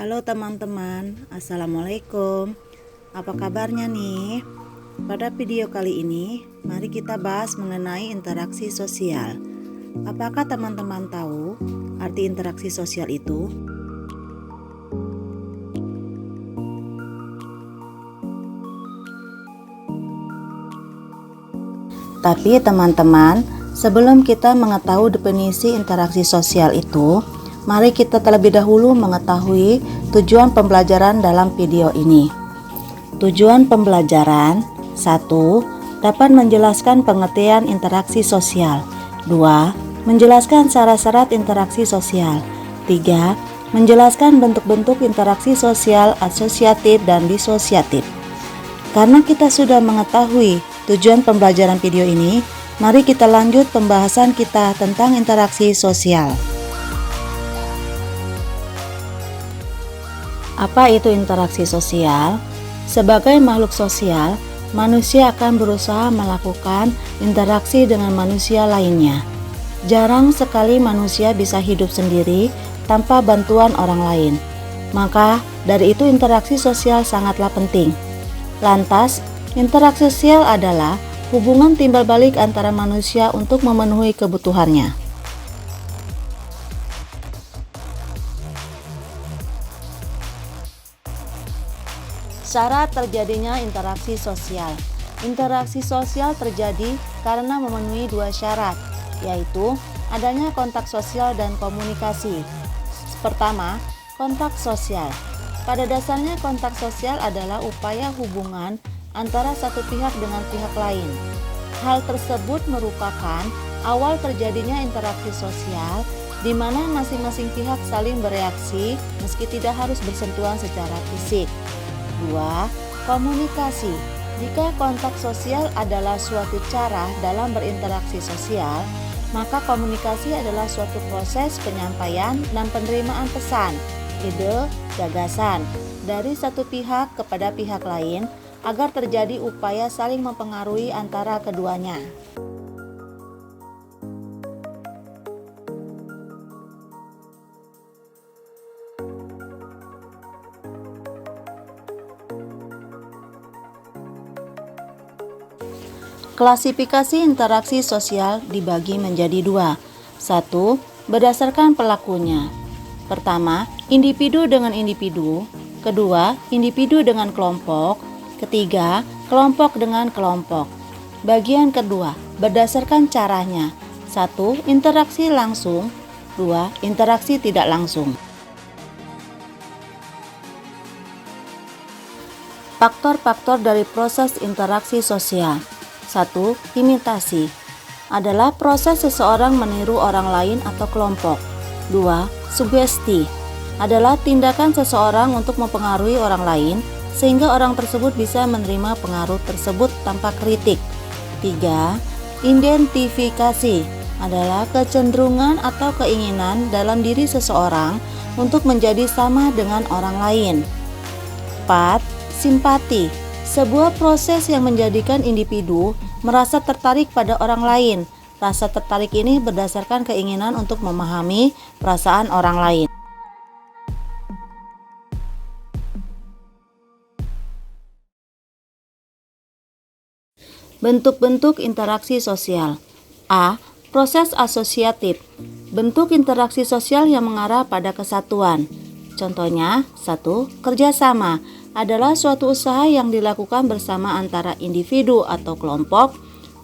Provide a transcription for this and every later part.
Halo teman-teman, Assalamualaikum. Apa kabarnya nih? Pada video kali ini, mari kita bahas mengenai interaksi sosial. Apakah teman-teman tahu arti interaksi sosial itu? Tapi teman-teman, sebelum kita mengetahui definisi interaksi sosial itu, mari kita terlebih dahulu mengetahui tujuan pembelajaran dalam video ini. Tujuan pembelajaran 1. Dapat menjelaskan pengertian interaksi sosial. 2. Menjelaskan syarat-syarat interaksi sosial. 3. Menjelaskan bentuk-bentuk interaksi sosial asosiatif dan disosiatif. Karena kita sudah mengetahui tujuan pembelajaran video ini, mari kita lanjut pembahasan kita tentang interaksi sosial. Apa itu interaksi sosial? Sebagai makhluk sosial, manusia akan berusaha melakukan interaksi dengan manusia lainnya. Jarang sekali manusia bisa hidup sendiri tanpa bantuan orang lain. Maka, dari itu interaksi sosial sangatlah penting. Lantas, interaksi sosial adalah hubungan timbal balik antara manusia untuk memenuhi kebutuhannya. Syarat terjadinya interaksi sosial. Interaksi sosial terjadi karena memenuhi dua syarat, yaitu adanya kontak sosial dan komunikasi. Pertama, kontak sosial. Pada dasarnya kontak sosial adalah upaya hubungan antara satu pihak dengan pihak lain. Hal tersebut merupakan awal terjadinya interaksi sosial di mana masing-masing pihak saling bereaksi meski tidak harus bersentuhan secara fisik. 2. Komunikasi. Jika kontak sosial adalah suatu cara dalam berinteraksi sosial, maka komunikasi adalah suatu proses penyampaian dan penerimaan pesan, ide, gagasan dari satu pihak kepada pihak lain agar terjadi upaya saling mempengaruhi antara keduanya. Klasifikasi interaksi sosial dibagi menjadi dua. 1. Berdasarkan pelakunya. Pertama, individu dengan individu. Kedua, individu dengan kelompok. Ketiga, kelompok dengan kelompok. Bagian kedua, berdasarkan caranya. 1. Interaksi langsung. 2. Interaksi tidak langsung. Faktor-faktor dari proses interaksi sosial. 1. Imitasi adalah proses seseorang meniru orang lain atau kelompok. 2. Sugesti adalah tindakan seseorang untuk mempengaruhi orang lain sehingga orang tersebut bisa menerima pengaruh tersebut tanpa kritik. 3. Identifikasi adalah kecenderungan atau keinginan dalam diri seseorang untuk menjadi sama dengan orang lain. 4. Simpati, sebuah proses yang menjadikan individu merasa tertarik pada orang lain. Rasa tertarik ini berdasarkan keinginan untuk memahami perasaan orang lain. Bentuk-bentuk interaksi sosial. A. Proses asosiatif. Bentuk interaksi sosial yang mengarah pada kesatuan. Contohnya, 1. Kerjasama adalah suatu usaha yang dilakukan bersama antara individu atau kelompok.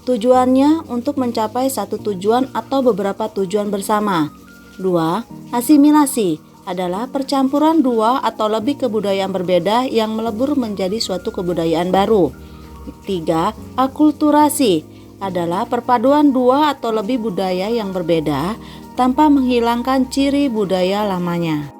Tujuannya untuk mencapai satu tujuan atau beberapa tujuan bersama. 2. Asimilasi adalah percampuran dua atau lebih kebudayaan berbeda yang melebur menjadi suatu kebudayaan baru. 3. Akulturasi adalah perpaduan dua atau lebih budaya yang berbeda tanpa menghilangkan ciri budaya lamanya.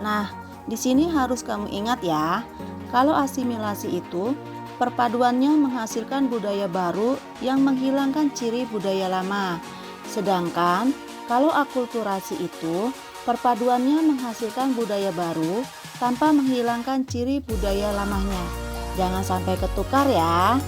Nah, di sini harus kamu ingat ya, kalau asimilasi itu perpaduannya menghasilkan budaya baru yang menghilangkan ciri budaya lama. Sedangkan kalau akulturasi itu perpaduannya menghasilkan budaya baru tanpa menghilangkan ciri budaya lamanya. Jangan sampai ketukar ya.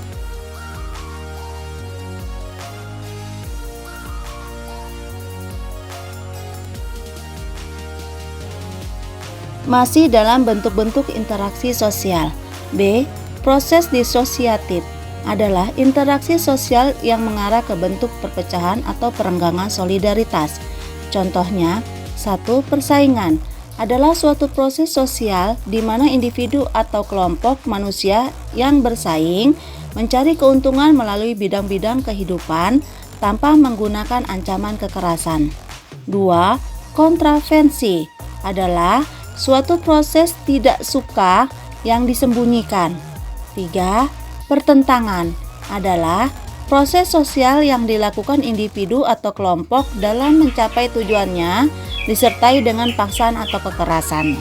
masih dalam bentuk-bentuk interaksi sosial. B. Proses disosiatif adalah interaksi sosial yang mengarah ke bentuk perpecahan atau perenggangan solidaritas. Contohnya, 1. Persaingan adalah suatu proses sosial di mana individu atau kelompok manusia yang bersaing mencari keuntungan melalui bidang-bidang kehidupan tanpa menggunakan ancaman kekerasan. 2. Kontravensi adalah suatu proses tidak suka yang disembunyikan. 3. Pertentangan adalah proses sosial yang dilakukan individu atau kelompok dalam mencapai tujuannya disertai dengan paksaan atau kekerasan.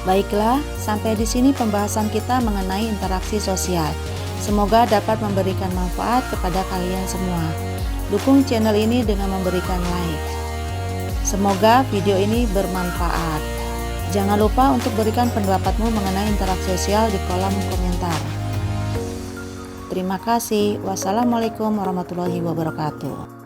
Baiklah, sampai di sini pembahasan kita mengenai interaksi sosial. Semoga dapat memberikan manfaat kepada kalian semua. Dukung channel ini dengan memberikan like. Semoga video ini bermanfaat. Jangan lupa untuk berikan pendapatmu mengenai interaksi sosial di kolom komentar. Terima kasih. Wassalamualaikum warahmatullahi wabarakatuh.